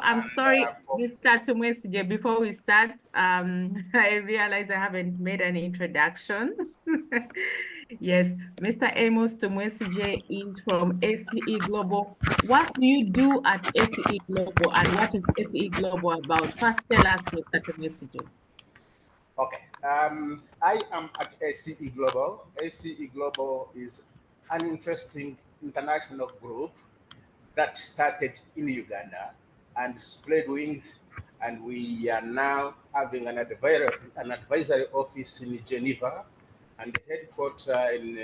I'm sorry, Mr. Tumwesigye, before we start, I realize I haven't made an introduction. Yes, Mr. Amos Tumwesigye is from ACE Global. What do you do at ACE Global, and what is ACE Global about? First, tell us, Mr. Tumwesigye. Okay, I am at ACE Global. ACE Global is an interesting international group that started in Uganda and spread wings, and we are now having an advisory office in Geneva and headquarters in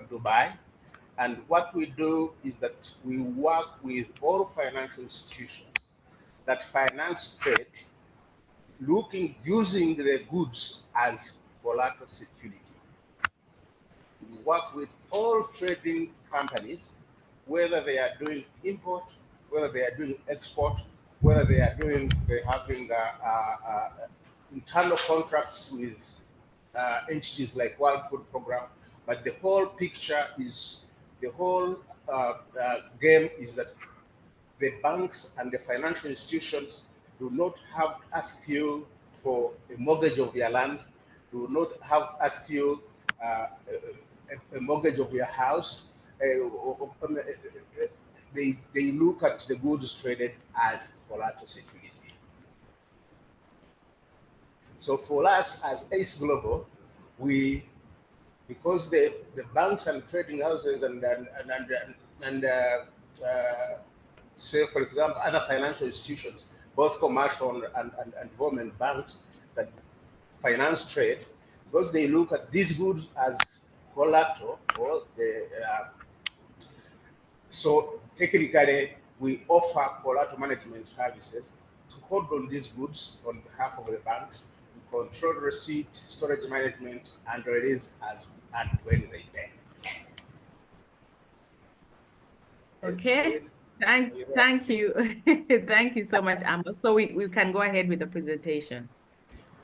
Dubai. And what we do is that we work with all financial institutions that finance trade, using the goods as collateral security. We work with all trading companies, whether they are doing import, whether they are doing export, whether they are having internal contracts with entities like World Food Program. But the whole picture is, the whole game is that the banks and the financial institutions do not have to ask you for a mortgage of your land, do not have to ask you a mortgage of your house. They look at the goods traded as collateral security. So for us as ACE Global, because the banks and trading houses and say, for example, other financial institutions, both commercial and government banks that finance trade, because they look at these goods as collateral, or so technically we offer collateral management services to hold on these goods on behalf of the banks, control receipt, storage management, and release as and when they pay. Okay. Thank you. Thank you so much, Amos. So we can go ahead with the presentation.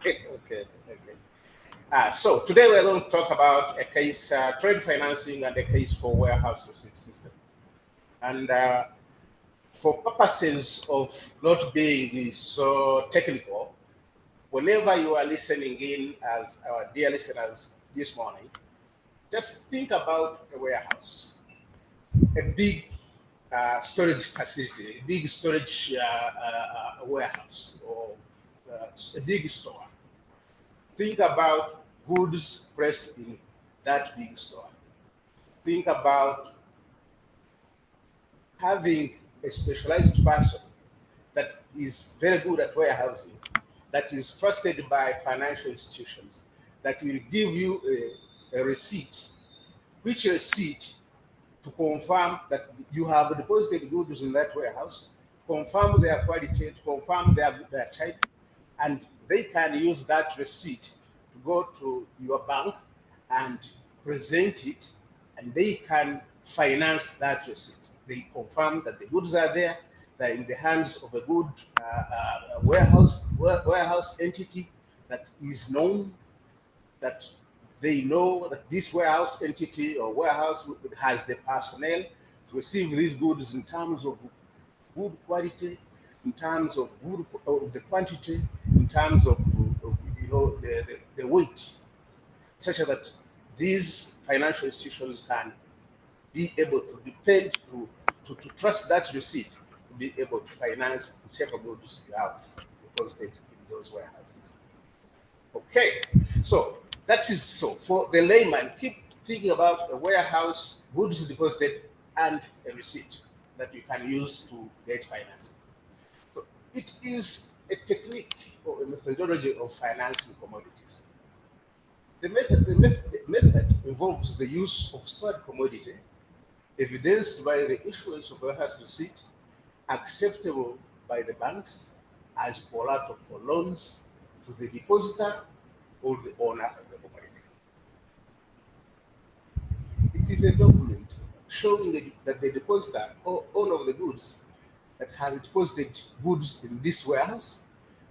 Okay. So today we're going to talk about a case, trade financing, and a case for warehouse receipt system. And for purposes of not being so technical, whenever you are listening in, as our dear listeners this morning, just think about a warehouse, a big storage facility, a big storage warehouse, or a big store. Think about goods pressed in that big store. Think about having a specialized person that is very good at warehousing, that is trusted by financial institutions, that will give you a receipt, which receipt to confirm that you have deposited goods in that warehouse, confirm their quality, to confirm their type, and they can use that receipt to go to your bank and present it, and they can finance that receipt. They confirm that the goods are there, they're in the hands of a good warehouse entity that is known, that they know that this warehouse entity or warehouse has the personnel to receive these goods in terms of good quality, in terms of the quantity, in terms of the weight, such that these financial institutions can be able to depend to trust that receipt to be able to finance whichever goods you have deposited in those warehouses. Okay, so that is so. For the layman, keep thinking about a warehouse, goods deposited, and a receipt that you can use to get financing. So it is a technique or a methodology of financing commodities. The method involves the use of stored commodity evidenced by the issuance of a warehouse receipt acceptable by the banks as collateral for loans to the depositor or the owner of the commodity. It is a document showing that the depositor or owner of the goods that has deposited goods in this warehouse,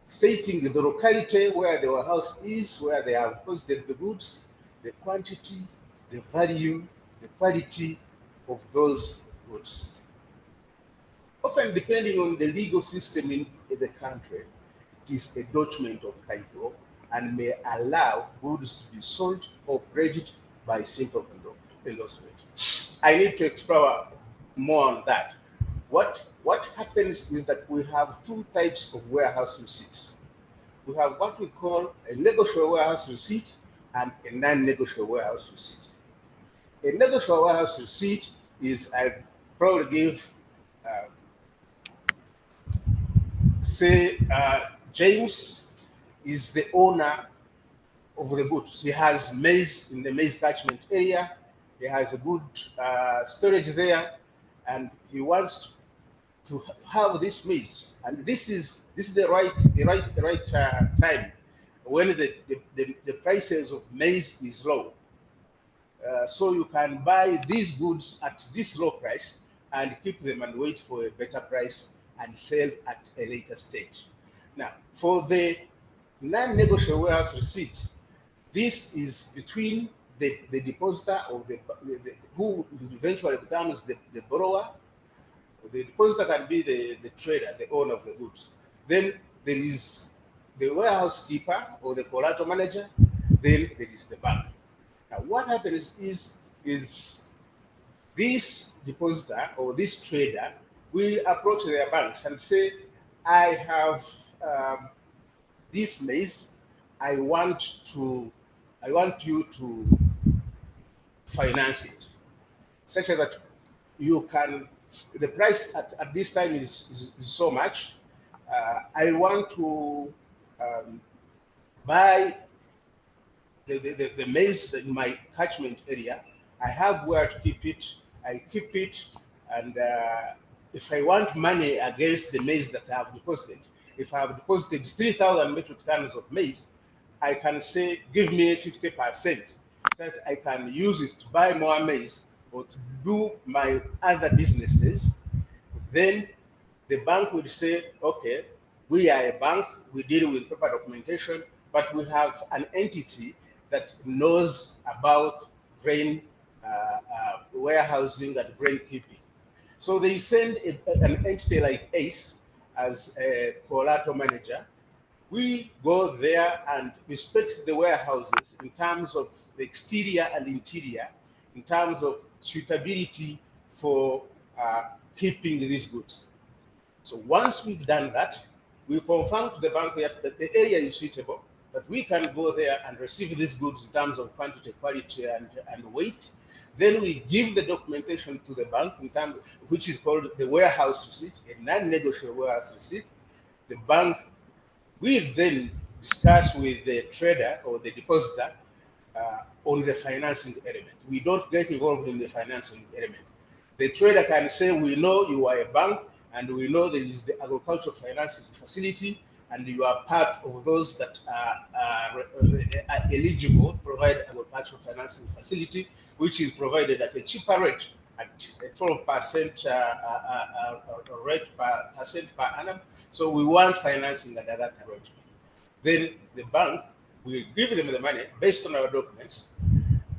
stating the locality where the warehouse is, where they have deposited the goods, the quantity, the value, the quality of those goods. Often, depending on the legal system in the country, it is a document of title and may allow goods to be sold or pledged by simple endorsement. I need to explore more on that. What happens is that we have two types of warehouse receipts. We have what we call a negotiable warehouse receipt and a non-negotiable warehouse receipt. A negotiable warehouse receipt is, I probably give, say, James is the owner of the goods. He has maize in the maize catchment area. He has a good storage there, and he wants to have this maize. And this is the right time when the prices of maize is low. So you can buy these goods at this low price and keep them and wait for a better price and sell at a later stage. Now, for the non-negotiable warehouse receipt, this is between the depositor or who eventually becomes the borrower. The depositor can be the trader, the owner of the goods. Then there is the warehouse keeper or the collateral manager. Then there is the bank. Now, what happens is this depositor or this trader will approach their banks and say, I have this maize. I want you to finance it, such that you can. The price at this time is so much. I want to buy the maize in my catchment area. I have where to keep it. I keep it, and if I want money against the maize that I have deposited, if I have deposited 3,000 metric tons of maize, I can say, give me 50%, so that I can use it to buy more maize or to do my other businesses. Then the bank would say, okay, we are a bank, we deal with paper documentation, but we have an entity that knows about grain warehousing and grain keeping. So they send an entity like ACE as a collateral manager. We go there and inspect the warehouses in terms of the exterior and interior, in terms of suitability for keeping these goods. So once we've done that, we confirm to the bank that the area is suitable, that we can go there and receive these goods in terms of quantity, quality, and weight. Then we give the documentation to the bank, in terms, which is called the warehouse receipt, a non-negotiable warehouse receipt. The bank will then discuss with the trader or the depositor on the financing element. We don't get involved in the financing element. The trader can say, we know you are a bank, and we know there is the agricultural financing facility, and you are part of those that are eligible to provide agricultural financing facility, which is provided at a cheaper rate, at a 12% rate per annum. So we want financing under that arrangement. Then the bank will give them the money based on our documents.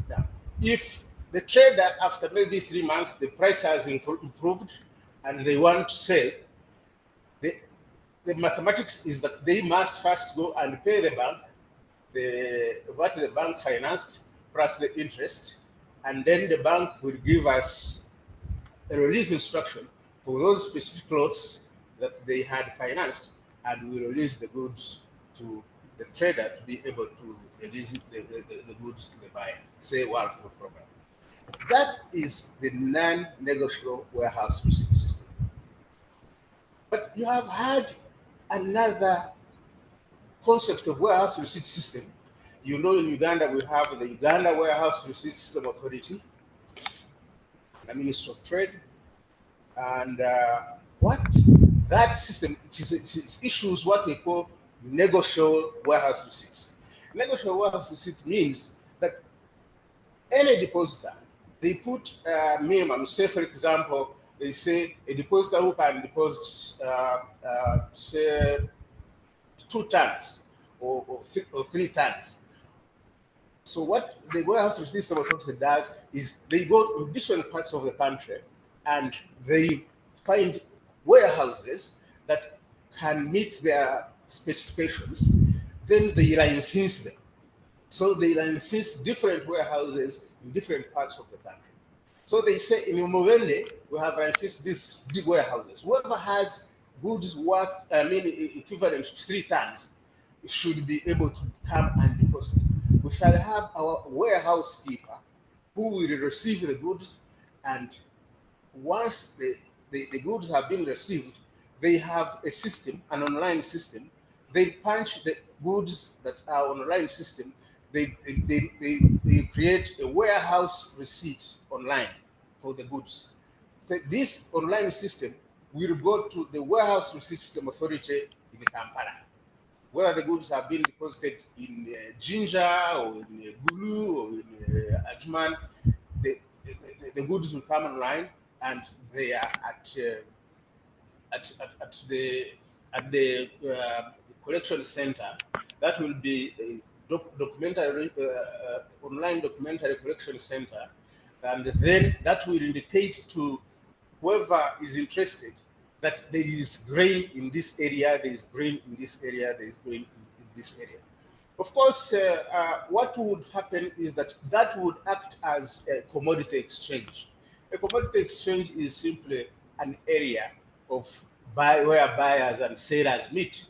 Now, if the trader, after maybe 3 months, the price has improved and they want to sell, the mathematics is that they must first go and pay the bank what the bank financed plus the interest, and then the bank will give us a release instruction for those specific lots that they had financed, and we release the goods to the trader to be able to release the goods to the buyer, say World Food Program. That is the non-negotiable warehouse receipt system. But you have had another concept of warehouse receipt system. You know, in Uganda, we have the Uganda Warehouse Receipt System Authority, the Ministry of Trade, and what that system it issues what we call negotiable warehouse receipts. Negotiable warehouse receipt means that any depositor, they put minimum. Say, for example, they say a depositor who can deposit, say, 2 tons or 3 tons. So what the warehouse receipt system authority does is they go in different parts of the country and they find warehouses that can meet their specifications, then they license them. So they license different warehouses in different parts of the country. So they say in Umurende, we have licensed these big warehouses. Whoever has goods worth, equivalent to 3 tons, should be able to come and deposit. We shall have our warehouse keeper who will receive the goods, and once the goods have been received, they have a system, an online system. They punch the goods that are online system. They create a warehouse receipt online for the goods. This online system will go to the warehouse receipt system authority in Kampala, whether the goods have been deposited in Jinja or in Gulu or in Ajman. The goods will come online, and they are at the collection center. That will be a documentary online documentary collection center, and then that will indicate to whoever is interested that there is grain in this area, there is grain in this area, there is grain in this area. Of course, what would happen is that that would act as a commodity exchange. A commodity exchange is simply an area of where buyers and sellers meet.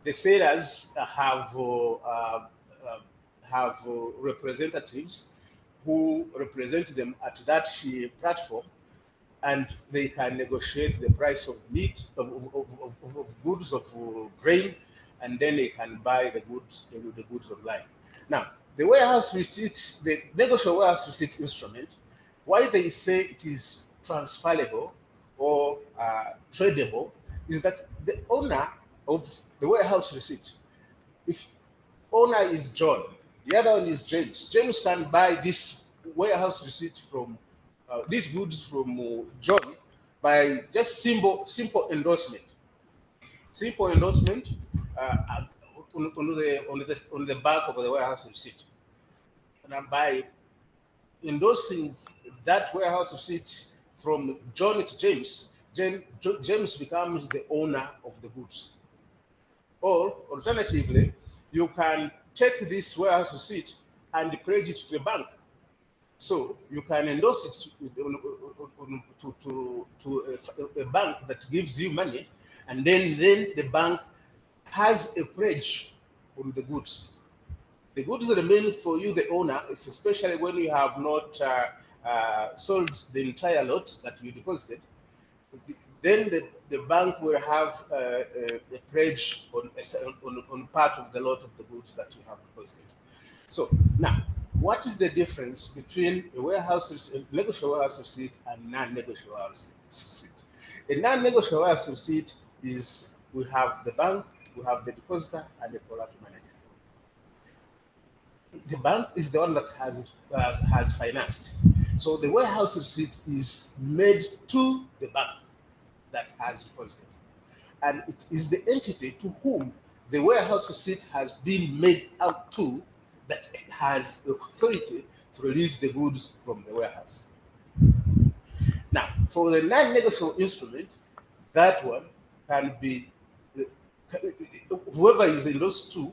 The sellers have representatives who represent them at that platform, and they can negotiate the price of meat, of goods, of grain, and then they can buy the goods online. Now, the warehouse receipts, the negotiable warehouse receipt instrument, why they say it is transferable or tradable, is that the owner of the warehouse receipt, if owner is John, the other one is James. James can buy this warehouse receipt from these goods from John by just simple endorsement. Simple endorsement on the back of the warehouse receipt. And by endorsing that warehouse receipt from John to James, James becomes the owner of the goods. Or alternatively, you can take this warehouse receipt and pledge it to the bank. So you can endorse it to a bank that gives you money, and then the bank has a pledge on the goods. The goods remain for you, the owner, especially when you have not sold the entire lot that you deposited. Then the bank will have a pledge on part of the lot of the goods that you have deposited. So now, what is the difference between a negotiable warehouse receipt and non-negotiable warehouse receipt? A non-negotiable warehouse receipt is, we have the bank, we have the depositor, and the collateral manager. The bank is the one that has financed. So the warehouse receipt is made to the bank that has deposited, and it is the entity to whom the warehouse receipt has been made out to that has the authority to release the goods from the warehouse. Now, for the non-negotiable instrument, that one can be whoever is in those two.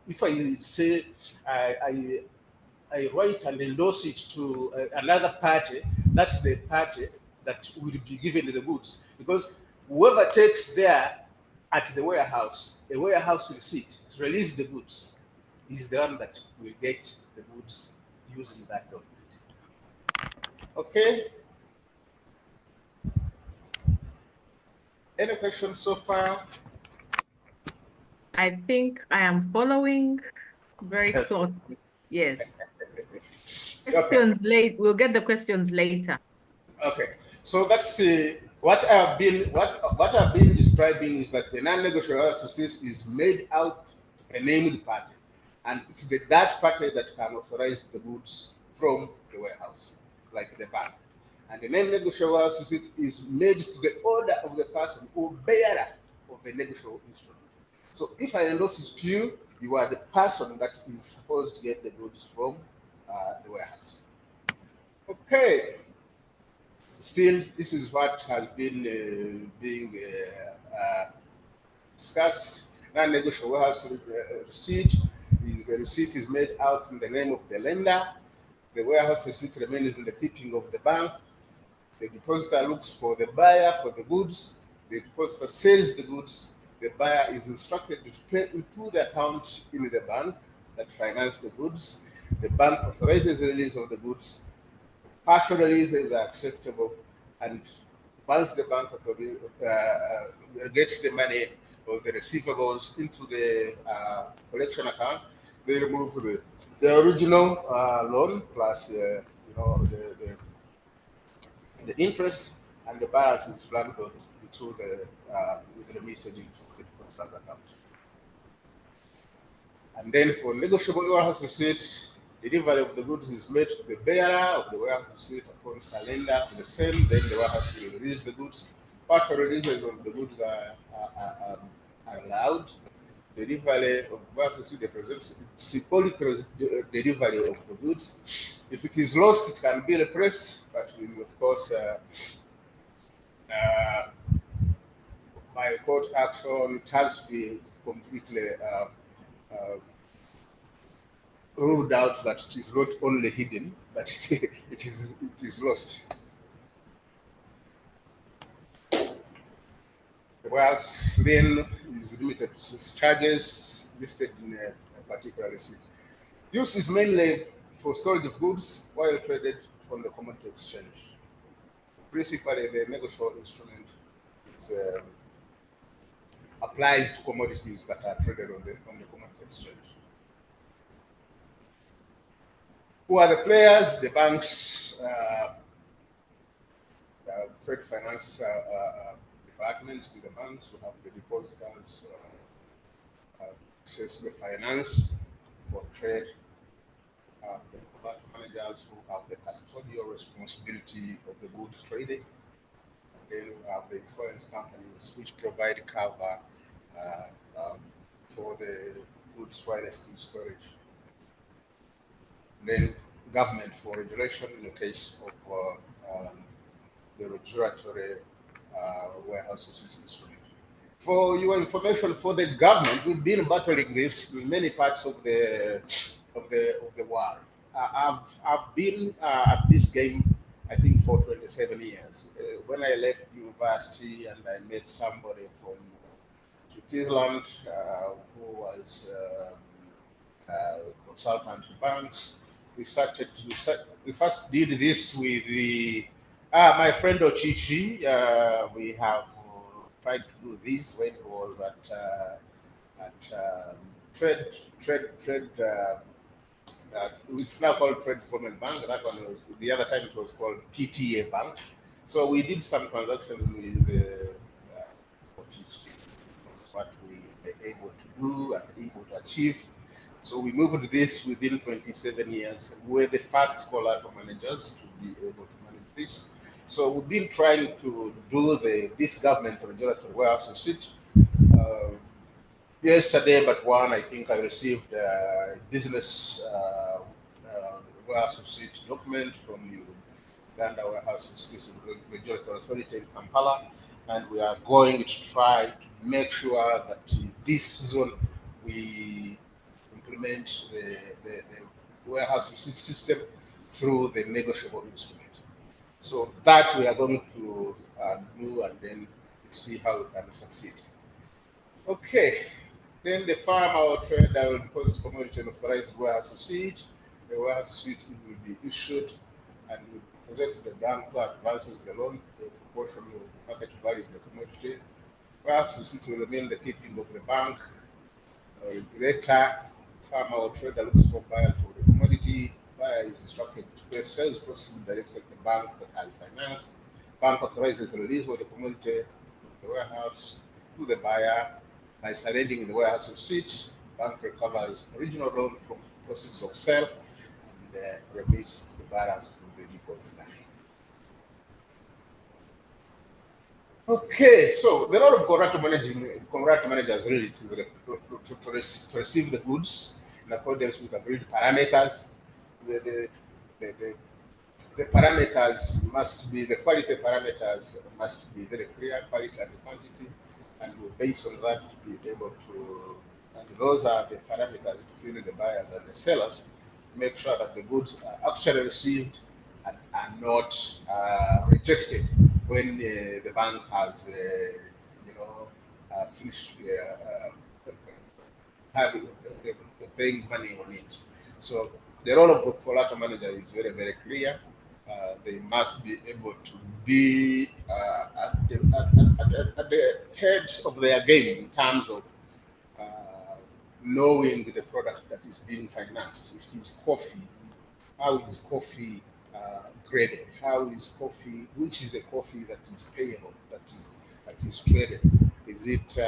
If I say I write and endorse it to another party, that's the party that will be given the goods, because whoever takes there at the warehouse, a warehouse receipt to release the goods, is the one that will get the goods using that document. Okay. Any questions so far? I think I am following very closely. Yes. Questions late. We'll get the questions later. Okay. So that's what I've been describing is that the non-negotiable association is made out to a named party, and it's that party that can authorize the goods from the warehouse, like the bank. And the non-negotiable associate is made to the order of the person or bearer of the negotiable instrument. So if I endorse it to you, you are the person that is supposed to get the goods from the warehouse. Okay. Still, this is what has been being discussed. Non-negotiable warehouse receipt is a receipt is made out in the name of the lender. The warehouse receipt remains in the keeping of the bank. The depositor looks for the buyer for the goods. The depositor sells the goods. The buyer is instructed to pay into the account in the bank that financed the goods. The bank authorizes the release of the goods. Partial releases are acceptable, and once the bank gets the money or the receivables into the collection account, they remove the original loan plus the interest, and the balance is flagged into the is remitted into the depositor's account. And then for negotiable warehouse receipt, delivery of the goods is made to the bearer of the warehouse receipt upon surrender to the same. Then the warehouse will release the goods. Partial releases of the goods are allowed. Delivery of the warehouse receipt represents symbolic delivery of the goods. If it is lost, it can be repressed, but it is, of course, by court action, it has to be completely ruled out that it is not only hidden, but it is lost. Whereas then is limited to charges listed in a particular receipt. Use is mainly for storage of goods while traded on the commodity exchange. Principally, the negotiable instrument is, applies to commodities that are traded on the commodity exchange. Who are the players? The banks, trade finance departments in the banks who have the depositors, access the finance for trade, the collateral managers who have the custodial responsibility of the goods trading, and then we have the insurance companies which provide cover for the goods while still storage. Then government for regulation in the case of the regulatory warehouses instrument. For your information, for the government, we've been battling this in many parts of the world. I've been at this game, I think, for 27 years. When I left university, and I met somebody from Switzerland who was consultant to banks. We first did this with the my friend Ochichi. We have tried to do this when he was at trade. It's now called Trade Development Bank. That one was the other time it was called PTA Bank. So we did some transactions with Ochichi. What we were able to do and able to achieve. So we moved this within 27 years. We're the first collateral managers to be able to manage this. So we've been trying to do this government regulatory warehouse receipt. Yesterday, but one, I think I received a business warehouse receipt document from the Uganda Warehouse Regulatory Authority in Kampala, and we are going to try to make sure that in this season we implement the warehouse receipt system through the negotiable instrument. So that we are going to do, and then see how we can succeed. Okay, then the farmer or trader will deposit commodity and authorized warehouse receipt. The warehouse receipt will be issued and will be presented to the bank who advances the loan to a proportion of the market value of the commodity. Warehouse receipt will remain the keeping of the bank. Later, farmer or trader looks for buyers for the commodity. Buyer is instructed to pay sales proceeds directly to the bank that has financed. Bank authorizes the release of the commodity from the warehouse to the buyer. By surrendering the warehouse receipt, bank recovers original loan from proceeds of sale and remits the balance to the depositor. Okay, so the role of collateral managers really is to receive the goods in accordance with agreed parameters. The the parameters must be, the quality parameters must be very clear, quality and quantity, and based on that to be able to, and those are the parameters between the buyers and the sellers, to make sure that the goods are actually received and are not rejected when the bank has, finished having paying money on it. So the role of the collateral manager is very, very clear. They must be able to be at the head of their game in terms of knowing the product that is being financed. If it is coffee, how is coffee graded? How is coffee? Which is the coffee that is payable? That is traded? Is it?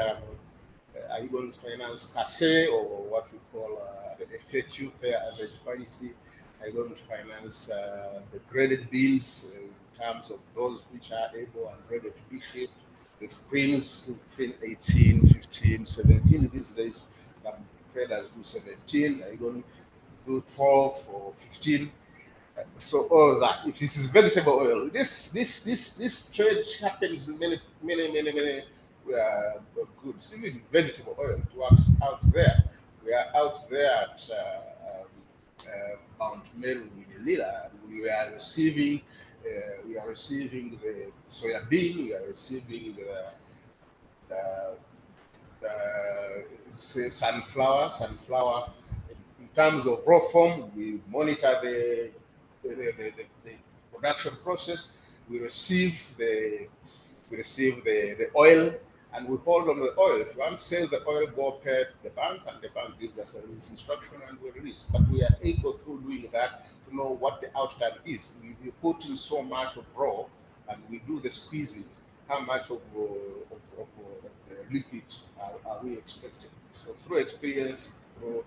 Are you going to finance ACE or what we call the FAQ, fair average quality? Are you going to finance the graded beans in terms of those which are able and ready to be shipped? The screens between 18, 15, 17 these days. Some traders do 17. Are you going to do 12 or 15? So all that. If this is vegetable oil, this trade happens in many goods. Even vegetable oil works out there. We are out there at Mount Meru in Lila. We are receiving the soya bean. We are receiving say sunflower. In terms of raw form, we monitor the production process. We receive the oil and we hold on the oil. If you want to sell the oil, go pay the bank and the bank gives us a release instruction and we release. But we are able through doing that to know what the outcome is. We put in so much of raw and we do the squeezing. How much of the liquid are we expecting? So through experience, through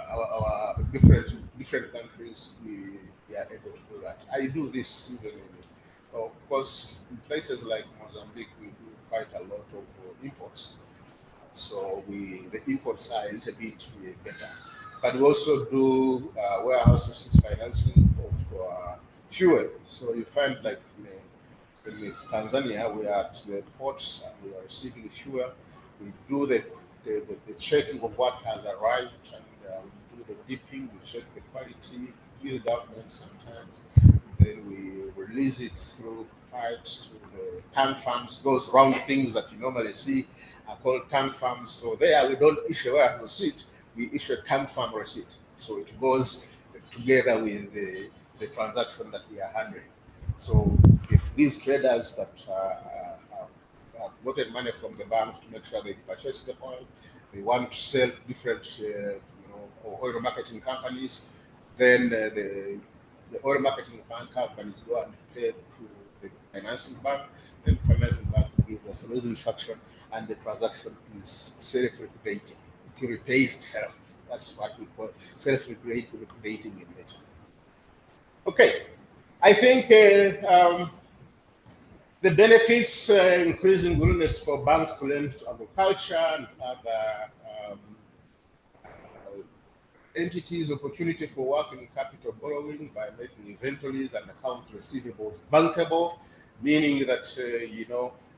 our different countries, we are able to do that. I do this even of course, in places like Mozambique, we do quite a lot of imports. So the imports are a little bit better. But we also do warehouse receipts financing of fuel. So you find like in Tanzania, we are at the ports and we are receiving fuel. We do the checking of what has arrived and we do the dipping, we check the quality with the government sometimes. Then we release it through pipes to the tank farms. Those round things that you normally see are called tank farms. So there we don't issue a receipt, we issue a tank farm receipt. So it goes together with the transaction that we are handling. So if these traders that have gotten money from the bank to make sure they purchase the oil, they want to sell different oil marketing companies, then the oil marketing bank companies go and pay to the financing bank, and the financing bank gives us a release instruction, and the transaction is self-liquidating. It repays itself. That's what we call self-liquidating in nature. Okay, I think the benefits increasing willingness for banks to lend to agriculture and other entities, opportunity for working capital borrowing by making inventories and accounts receivables bankable, meaning that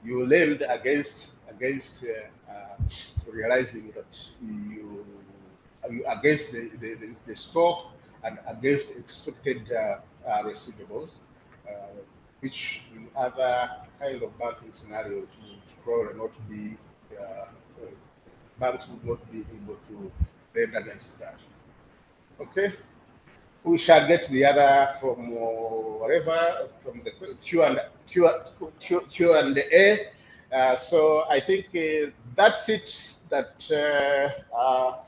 you lend against realizing that you against the stock and against expected receivables, which in other kind of banking scenario would probably not be banks would not be able to lend against that. Okay, we shall get the other from whatever from the Q and A. So I think that's it that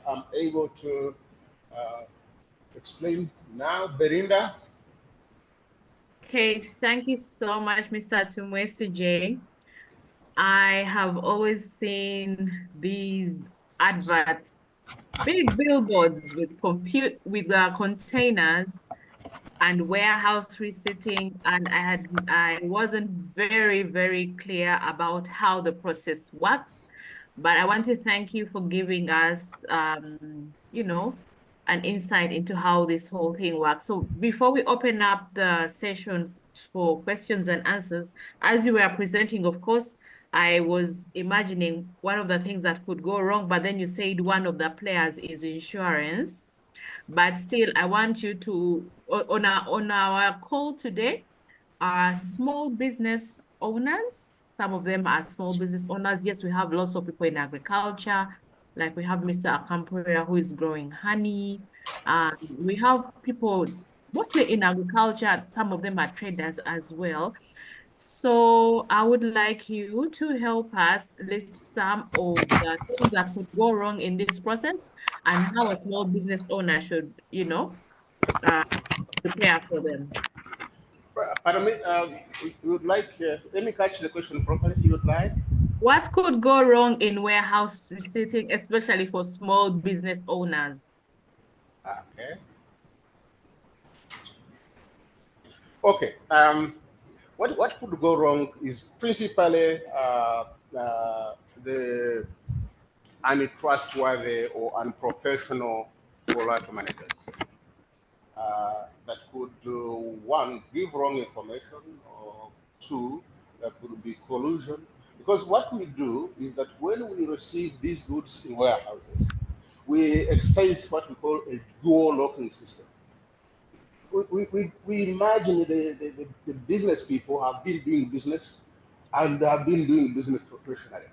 I'm able to explain now. Belinda. Okay, thank you so much, Mr. Tumwesigye. I have always seen these adverts, big billboards with containers and warehouse receipting, and I wasn't very clear about how the process works. But I want to thank you for giving us an insight into how this whole thing works. So before we open up the session for questions and answers, as you were presenting, of course, I was imagining one of the things that could go wrong, but then you said one of the players is insurance. But still, I want you to, on our call today, are small business owners. Some of them are small business owners. Yes, we have lots of people in agriculture, like we have Mr. Akampuria who is growing honey. We have people mostly in agriculture. Some of them are traders as well. So I would like you to help us list some of the things that could go wrong in this process and how a small business owner should, uh, prepare for them. Pardon me, you would like, let me catch the question properly. You would like? What could go wrong in warehouse receipting, especially for small business owners? Okay. Okay. What could go wrong is principally the untrustworthy or unprofessional collateral managers that could, one, give wrong information, or two, that could be collusion. Because what we do is that when we receive these goods in warehouses, we exercise what we call a dual locking system. We imagine the business people have been doing business and have been doing business professionally.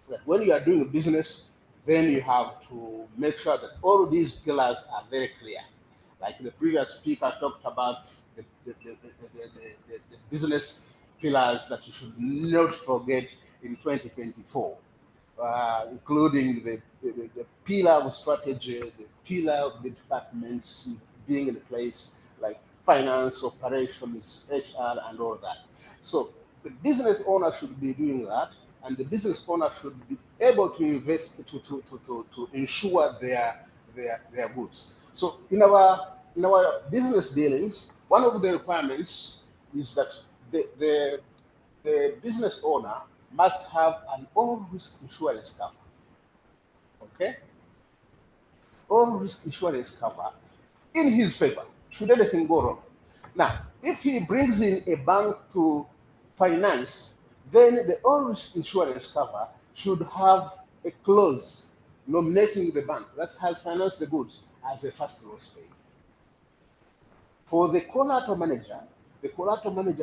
That when you are doing a business, then you have to make sure that all of these pillars are very clear. Like the previous speaker talked about the business pillars that you should not forget in 2024, including the pillar of strategy, the pillar of the departments being in place, like finance, operations, HR, and all that. So the business owner should be doing that, and the business owner should be able to invest to ensure their goods. So in our business dealings, one of the requirements is that the business owner must have an all risk insurance cover. Okay? All risk insurance cover in his favor, should anything go wrong. Now, if he brings in a bank to finance, then the all risk insurance cover should have a clause nominating the bank that has financed the goods as a first loss paid. For the collateral manager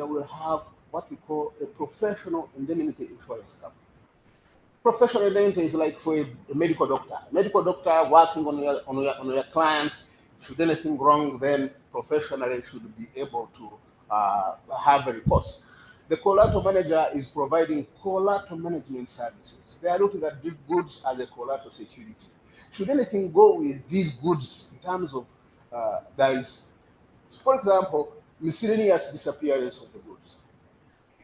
will have what we call a professional indemnity insurance cover. Professional indemnity is like for a medical doctor. Medical doctor working on your client. Should anything wrong, then professionally should be able to have a recourse. The collateral manager is providing collateral management services. They are looking at the goods as a collateral security. Should anything go with these goods in terms of there is, for example, miscellaneous disappearance of the goods.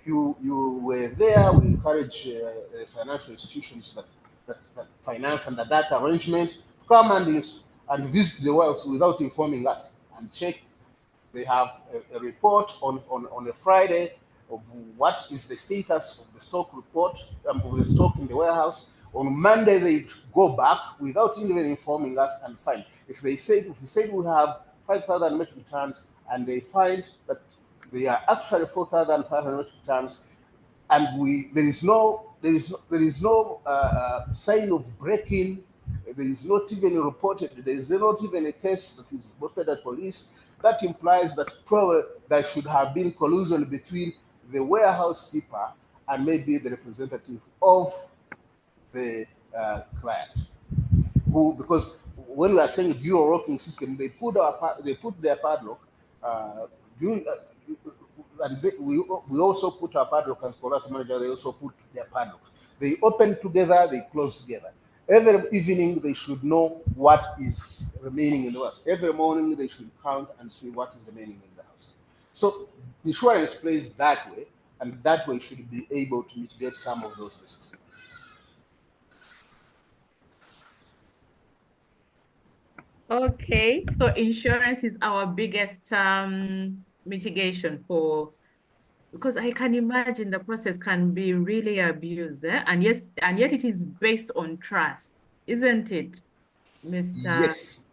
You were there. We encourage financial institutions that finance under that arrangement to come and visit the warehouse without informing us and check. They have a report on a Friday of what is the status of the stock report, of the stock in the warehouse. On Monday, they go back without even informing us and find. If we said we have 5,000 metric tons and they find that they are actually 4,500 metric tons, and there is no sign of breaking. There is not even reported. There is not even a case that is reported at police. That implies that probably there should have been collusion between the warehouse keeper and maybe the representative of the client. Who, because when we are saying dual locking system, they put their padlock. During, and we also put our padlock as collateral manager. They also put their padlock. They open together, they close together. Every evening they should know what is remaining in the house. Every morning they should count and see what is remaining in the house. So insurance plays that way, and that way should be able to mitigate some of those risks. Okay, so insurance is our biggest mitigation for, because I can imagine the process can be really abused, and yes, and yet it is based on trust, isn't it, Mr. Yes,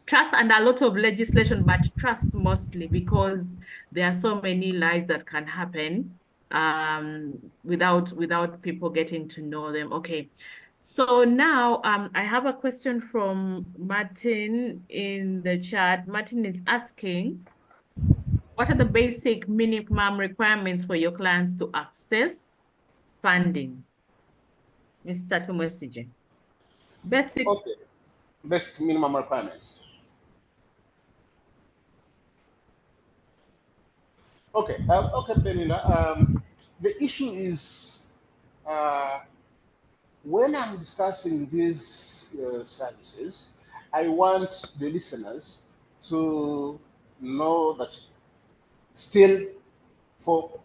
trust and a lot of legislation, but trust mostly, because there are so many lies that can happen without people getting to know them. Okay. So now I have a question from Martin in the chat. Martin is asking, what are the basic minimum requirements for your clients to access funding? Mr. Tumwesigye. Basic. Okay, basic minimum requirements. Okay, okay, Benina. The issue is when I'm discussing these services, I want the listeners to know that still for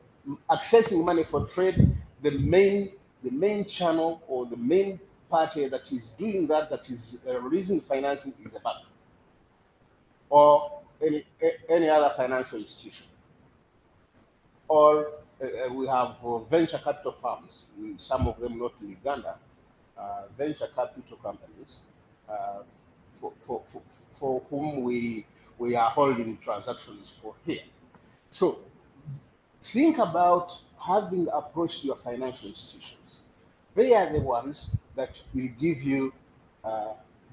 accessing money for trade, the main channel or the main party that is doing that is releasing financing is a bank or any other financial institution. Or we have venture capital firms, some of them not in Uganda, venture capital companies for whom we are holding transactions for here. So think about having approached your financial institutions. They are the ones that will give you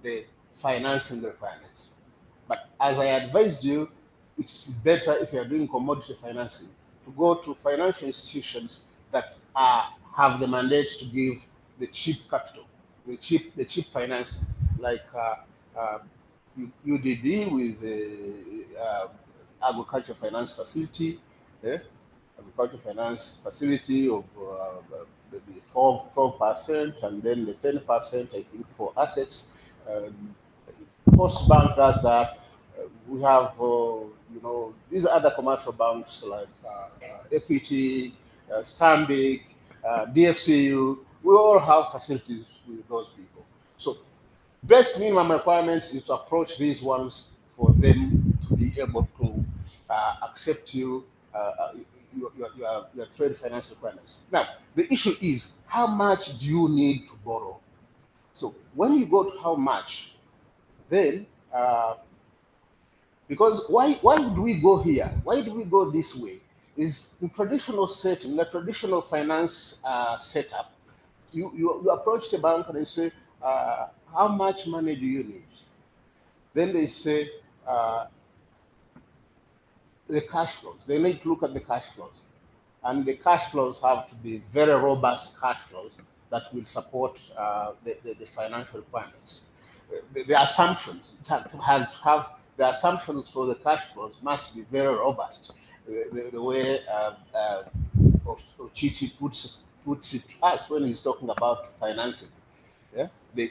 the financing requirements. But as I advised you, it's better if you are doing commodity financing to go to financial institutions that have the mandate to give the cheap capital, the cheap financing, like UDB with the agriculture finance facility, agriculture finance facility of maybe 12%, and then the 10%, I think, for assets. Post Bank does that. We have, these other commercial banks like Equity, Stanbic, DFCU. We all have facilities with those people. So, best minimum requirements is to approach these ones for them to be able to accept you your trade finance requirements. Now, the issue is, how much do you need to borrow? So when you go to how much, then because why do we go here? Why do we go this way? Is in traditional setting, the traditional finance setup, you approach the bank and they say, how much money do you need? Then they say the cash flows. They need to look at the cash flows. And the cash flows have to be very robust cash flows that will support the financial requirements. The assumptions, the assumptions for the cash flows must be very robust. The way Ochichi puts it to us when he's talking about financing. Yeah? The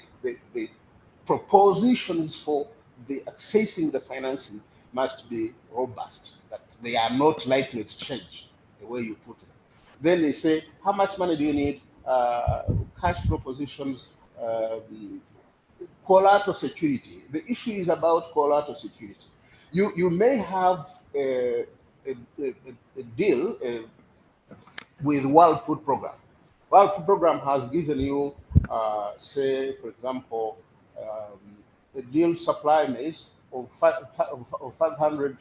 propositions for the accessing the financing must be robust, that they are not likely to change the way you put it. Then they say, how much money do you need? Cash flow positions, collateral security. The issue is about collateral security. You may have a deal with World Food Program. World Food Program has given you, say, for example, a deal supply maize of 500,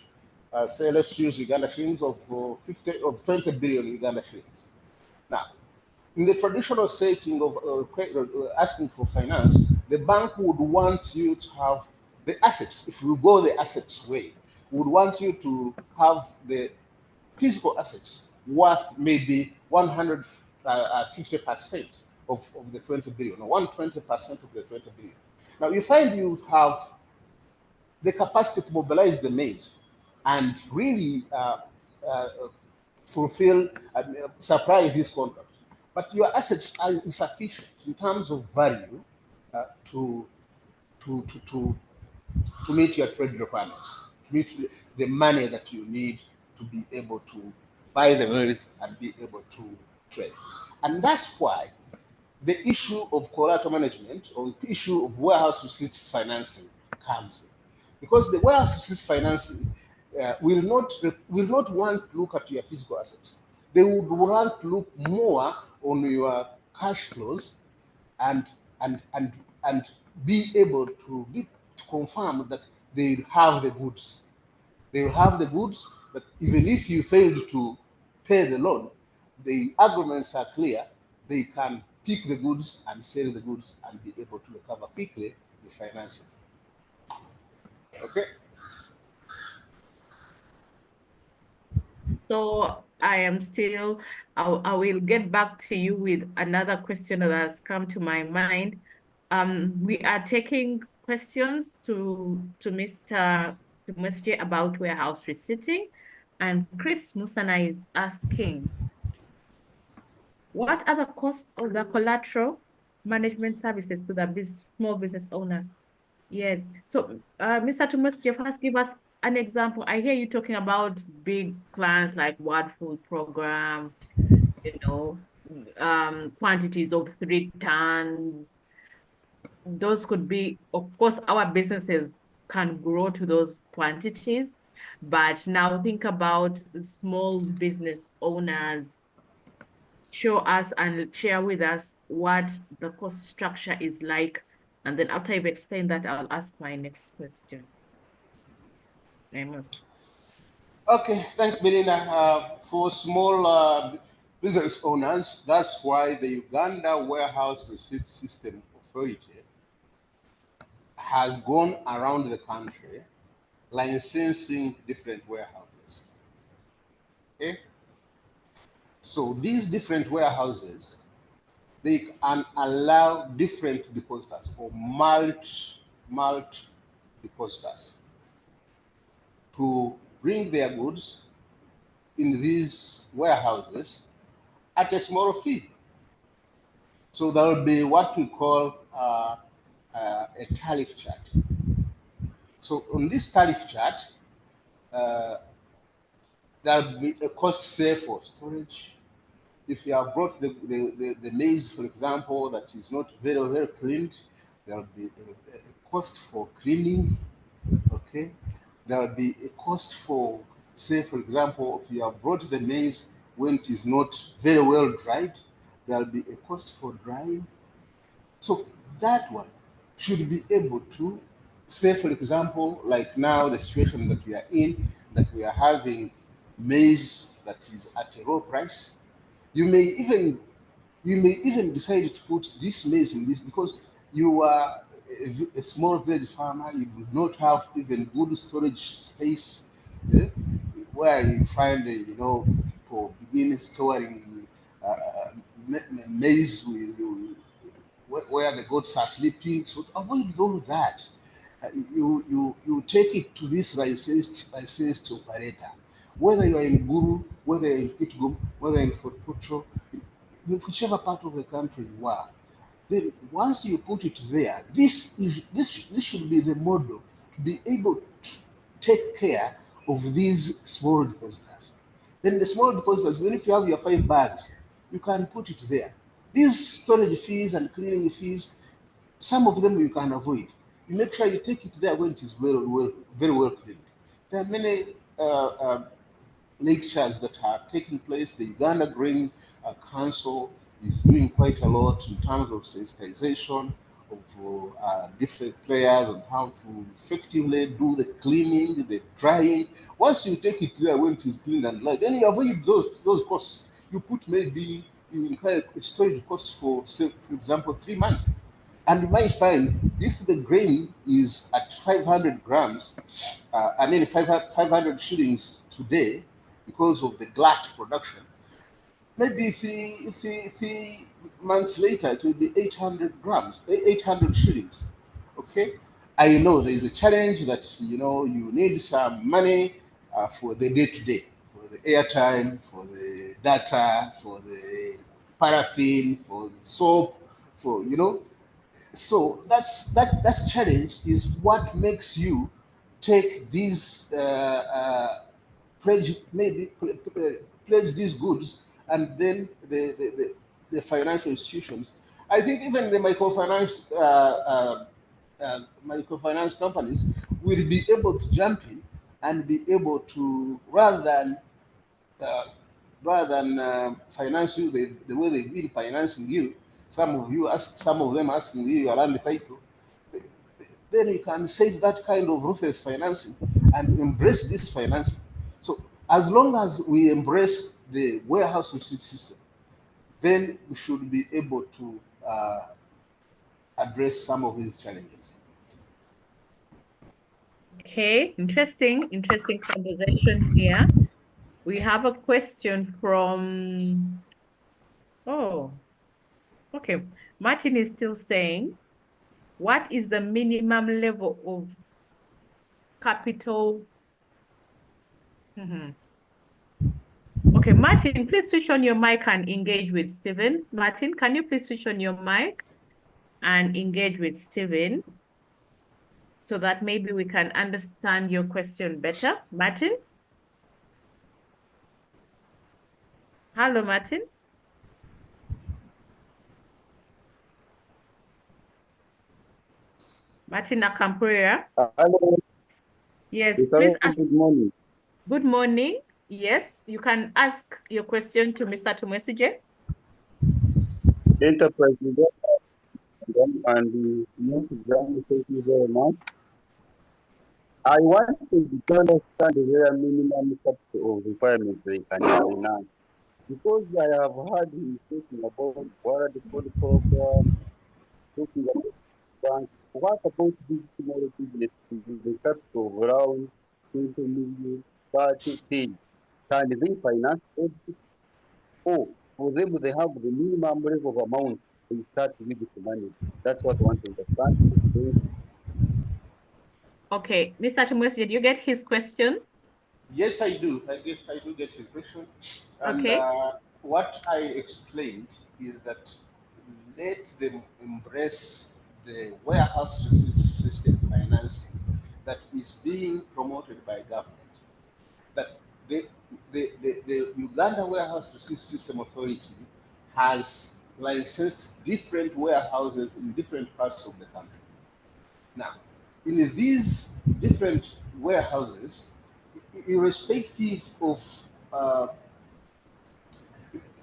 say, let's use Uganda shillings of 20 billion Uganda shillings. Now, in the traditional setting of asking for finance, the bank would want you to have the assets. If you go the assets way, would want you to have the physical assets worth maybe 150% of the 20 billion, or 120% of the 20 billion. Now you find you have the capacity to mobilize the maize and really fulfill and supply this contract. But your assets are insufficient in terms of value to meet your trade requirements, to meet the money that you need to be able to buy the milk and be able to trade. And that's why the issue of collateral management or the issue of warehouse receipts financing comes in. Because the warehouse receipts financing will not want to look at your physical assets. They would want to look more on your cash flows and be able to confirm that they will have the goods. They will have the goods that even if you failed to pay the loan, the agreements are clear. They can pick the goods and sell the goods and be able to recover quickly the financing. Okay. So I am still, I will get back to you with another question that has come to my mind. We are taking questions to Mr. Tumwesigye about warehouse receipting, and Chris Musana is asking, what are the costs of the collateral management services to the small business owner? Yes. So, Mr. Tumwesigye, first give us an example. I hear you talking about big clients like World Food Program, you know, quantities of 3 tons. Those could be, of course, our businesses can grow to those quantities. But now think about small business owners. Show us and share with us what the cost structure is like. And then after you've explained that, I'll ask my next question. Amos. Okay, thanks, Belinda. For small business owners, that's why the Uganda Warehouse Receipt System Authority has gone around the country licensing different warehouses. Okay? So these different warehouses, they can allow different depositors or multi depositors to bring their goods in these warehouses at a small fee. So there will be what we call a tariff chart. So on this tariff chart, there will be a cost, say, for storage. If you have brought the maize, for example, that is not very cleaned, there will be a cost for cleaning. Okay, there will be a cost for, say, for example, if you have brought the maize when it is not very well dried, there will be a cost for drying. So that one should be able to, say, for example, like now the situation that we are in, that we are having maize that is at a low price. You may even decide to put this maize in this because you are a small village farmer. You do not have even good storage space, eh, where you find people begin storing maize where the goats are sleeping. So to avoid all that, you take it to this licensed operator, whether you are in Guru, whether you're in Kitgum, whether in Fort Potro, whichever part of the country you are. Then once you put it there, this should be the model to be able to take care of these small depositors. Then the small depositors, even if you have your 5 bags, you can put it there. These storage fees and cleaning fees, some of them you can avoid. You make sure you take it there when it is very well cleaned. There are many lectures that are taking place. The Uganda Green Council is doing quite a lot in terms of sensitization of different players on how to effectively do the cleaning, the drying. Once you take it there when it is cleaned and dried, then you avoid those costs. You put maybe you incur a storage cost for, say, for example, 3 months. And you might find if the grain is at 500 grams, 500 shillings today, because of the glut production, maybe three months later it will be 800 grams, 800 shillings. Okay, I know there is a challenge that you need some money for the day-to-day, for the airtime, for the data, for the paraffin, for the soap, for so that's challenge is what makes you take these pledge these goods, and then the financial institutions. I think even the microfinance companies will be able to jump in and be able to, uh, rather than finance you the way they've been financing you. Some of them asking you your land title. then you can save that kind of ruthless financing and embrace this financing. So as long as we embrace the warehouse receipt system, then we should be able to address some of these challenges. Okay, interesting conversation here. We have a question from, oh, okay. Martin is still saying, what is the minimum level of capital? Okay, Martin, please switch on your mic and engage with Stephen. Martin, can you please switch on your mic and engage with Stephen so that maybe we can understand your question better? Martin? Hello, Martin. Martin Akampuria. Hello. Yes, please ask. Good morning. Good morning. Yes, you can ask your question to Mr. Tumwesigye. Enterprise and thank you very much. I want to understand the very minimum capital of requirements they can finance. Because I have heard him talking about water deposit program, talking about bank. What about this small business with the capital of around 20 million, 30 days? Can they finance it? Or for them, they have the minimum level of amount they start with the money. That's what I want to understand. Okay, Mr. Tumwesigye, do you get his question? Yes, I do. I do get his question. And Okay. what I explained is that let them embrace the warehouse receipt system financing that is being promoted by government. That the Uganda Warehouse Receipt System Authority has licensed different warehouses in different parts of the country. Now, in these different warehouses, irrespective of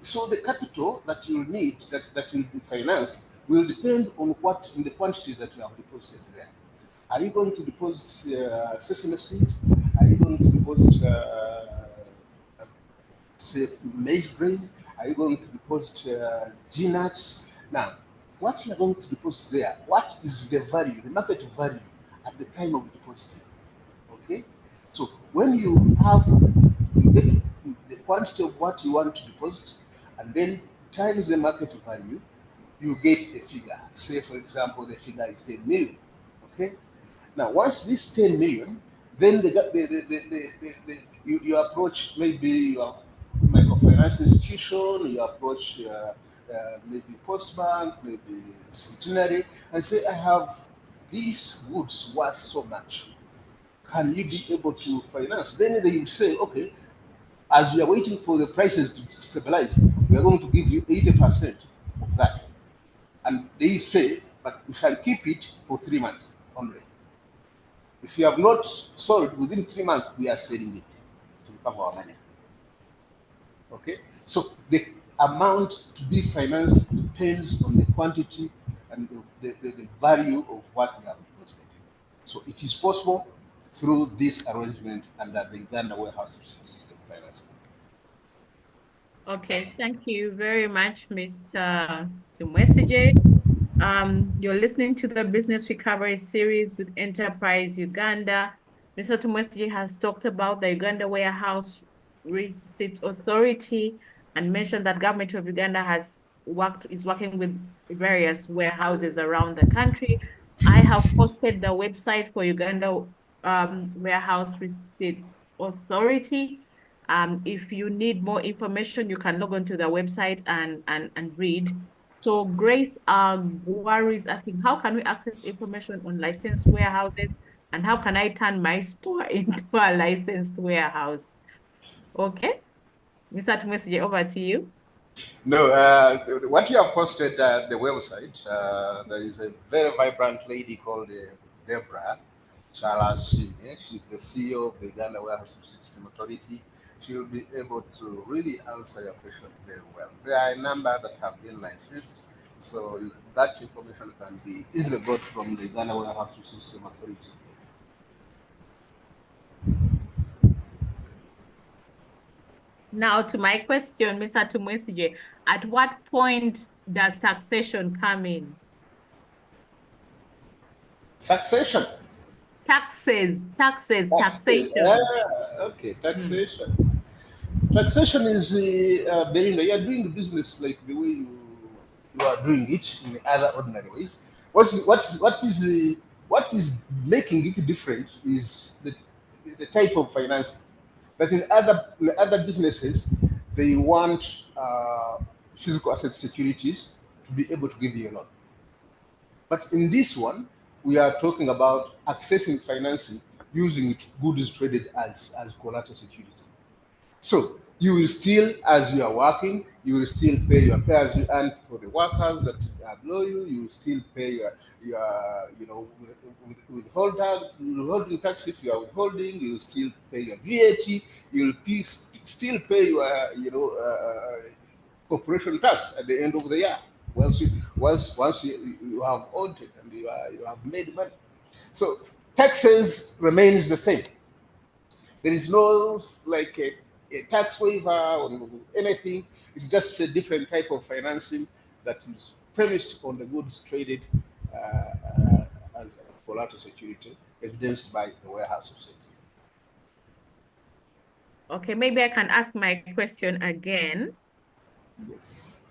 so the capital that you need that will be financed will depend on what in the quantity that you have deposited there. Are you going to deposit sesame seed? Are you going to deposit say maize grain? Are you going to deposit nuts? Now, what you are going to deposit there? What is the value, the market value at the time of deposit? Okay, so when you have you get the quantity of what you want to deposit, and then times the market value, you get a figure. Say, for example, the figure is 10 million. Okay, now once this 10 million, then you approach maybe your microfinance institution, you approach maybe Postbank, maybe Centenary, and say, I have these goods worth so much. Can you be able to finance? Then they say, okay, as we are waiting for the prices to stabilize, we are going to give you 80% of that. And they say, but we shall keep it for 3 months only. If you have not sold within 3 months, we are selling it to recover our money. Okay? So the amount to be financed depends on the quantity and the value of what we have deposited. So it is possible through this arrangement under the Uganda Warehouse System Financing. Okay, thank you very much, Mr. Tumwesigye. You're listening to the Business Recovery Series with Enterprise Uganda. Mr. Tumwesigye has talked about the Uganda Warehouse Receipt Authority and mentioned that government of Uganda is working with various warehouses around the country. I have posted the website for Uganda Warehouse Receipt Authority. If you need more information, you can log on to the website and read. So Grace Guari is asking, how can we access information on licensed warehouses and how can I turn my store into a licensed warehouse? Okay, Mr. Tumwesigye, over to you. No, what you have posted the website, there is a very vibrant lady called Deborah Charles. She's the CEO of the Uganda Warehouse System Authority. She will be able to really answer your question very well. There are a number that have been licensed. So that information can be easily got from the Uganda Warehouse System Authority. Now to my question, Mr. Tumwesigye, at what point does taxation come in? Succession. Taxation. Okay, taxation. Taxation is, Belinda, you are doing the business like the way you are doing it in other ordinary ways. What is making it different is the type of finance. But in other businesses, they want physical asset securities to be able to give you a loan. But in this one, we are talking about accessing financing using goods traded as collateral security. So you will still, as you are working, you will still pay your pay as you earn for the workers that are below you. You will still pay your withholding tax if you are withholding. You will still pay your VAT. You will still pay your corporation tax at the end of the year. Once you have audited and you have made money. So taxes remains the same. There is no like a tax waiver or anything. It's just a different type of financing that is premised on the goods traded as collateral security, evidenced by the warehouse subsidy. Okay, maybe I can ask my question again. Yes.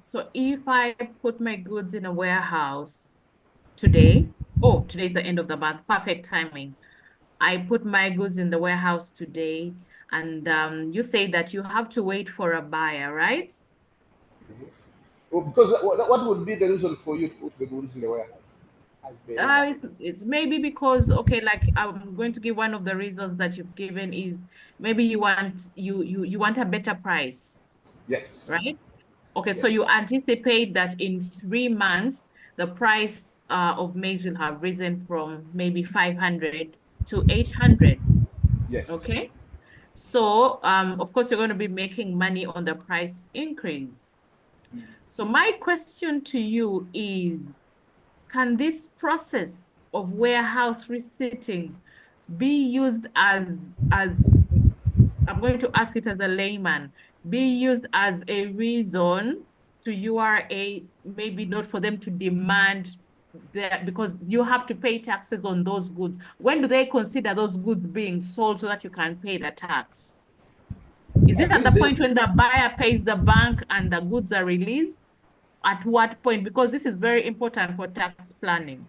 So if I put my goods in a warehouse today, oh, today's the end of the month, perfect timing. I put my goods in the warehouse today, and you say that you have to wait for a buyer, right? Yes. Well, because what would be the reason for you to put the goods in the warehouse? As It's maybe because, okay, like I'm going to give one of the reasons that you've given is maybe you want a better price, yes. right? Okay, so you Yes. anticipate that in 3 months, the price of maize will have risen from maybe 500 to 800. Yes. Okay. So, of course, you're going to be making money on the price increase. So my question to you is, can this process of warehouse resitting be used as I'm going to ask it as a layman, be used as a reason to URA, maybe not for them to demand that because you have to pay taxes on those goods. When do they consider those goods being sold so that you can pay the tax? Is it at These the point days, when the buyer pays the bank and the goods are released? At what point? Because this is very important for tax planning.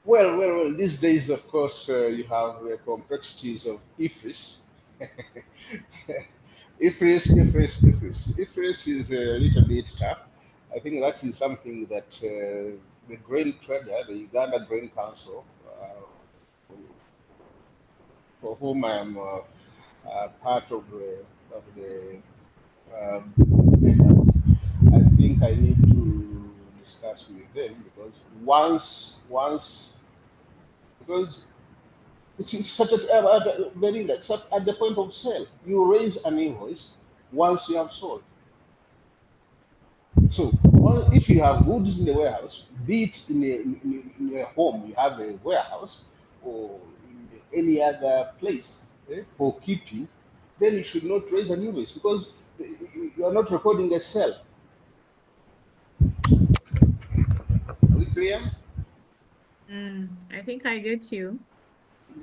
well, these days, of course, you have the complexities of IFRS. IFRS is a little bit tough. I think that is something that the grain trader, the Uganda Grain Council, for whom I am part of the members, I think I need to discuss with them because because it's such a very like at the point of sale, you raise an invoice once you have sold. So if you have goods in the warehouse, be it in a home, you have a warehouse, or in any other place for keeping, then you should not raise an invoice because you are not recording a sale. Are we clear? I think I get you.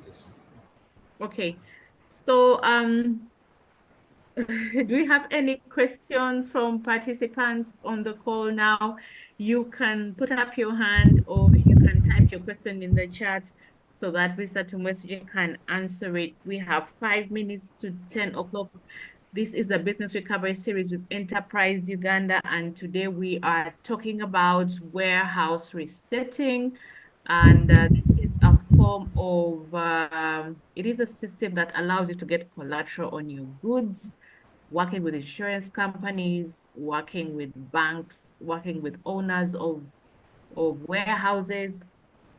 Yes. Okay. So, do we have any questions from participants on the call now? You can put up your hand or you can type your question in the chat so that Mr. Tumwesigye can answer it. We have 5 minutes to 10 o'clock. This is the Business Recovery Series with Enterprise Uganda, and today we are talking about warehouse resetting. And this is a form of, it is a system that allows you to get collateral on your goods, working with insurance companies, working with banks, working with owners of warehouses,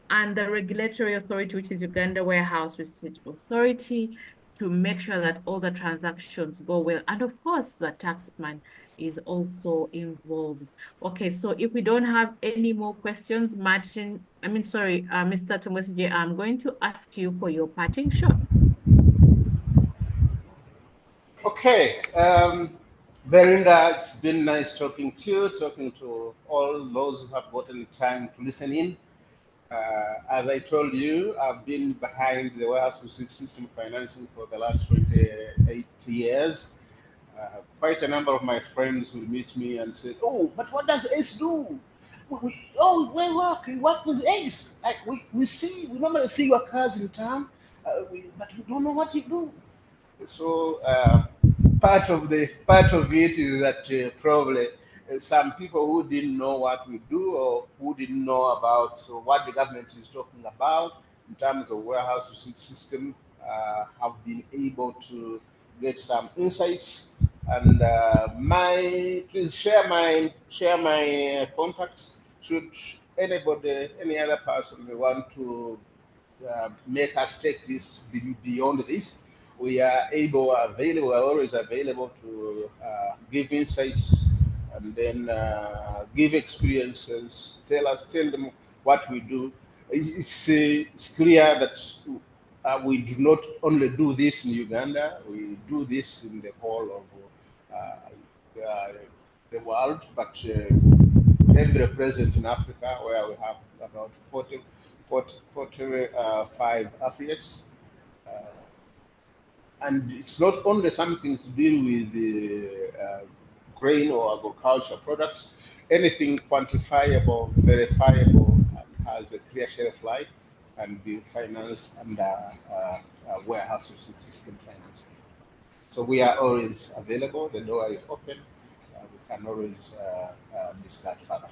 and the regulatory authority, which is Uganda Warehouse Receipt Authority, to make sure that all the transactions go well. And of course, the taxman is also involved. Okay, so if we don't have any more questions, Mr. Tumwesigye, I'm going to ask you for your parting shots. Okay, Belinda, it's been nice talking to you, talking to all those who have gotten time to listen in. As I told you, I've been behind the warehouse system financing for the last 28 years. Quite a number of my friends will meet me and say, "Oh, but what does ACE do? We work with ACE. Like we normally see your cars in town, but we don't know what you do." So part of it is that probably some people who didn't know what we do or who didn't know about what the government is talking about in terms of warehouse receipt system have been able to get some insights. And please share my contacts. Should anybody, any other person who want to make us take this beyond this, we are always available to give insights and then give experiences, tell them what we do. It's clear that we do not only do this in Uganda, we do this in the whole of the world, but heavily present in Africa, where we have about 45 affiliates. And it's not only something to do with grain or agricultural products, anything quantifiable, verifiable, and has a clear shelf life and be financed under warehouse system financing. So we are always available. The door is open. We can always discuss further.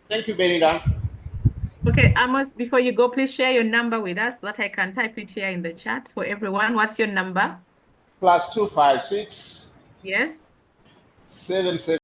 Thank you, Belinda. Okay, Amos, before you go, please share your number with us so that I can type it here in the chat for everyone. What's your number? +256. Yes. 77.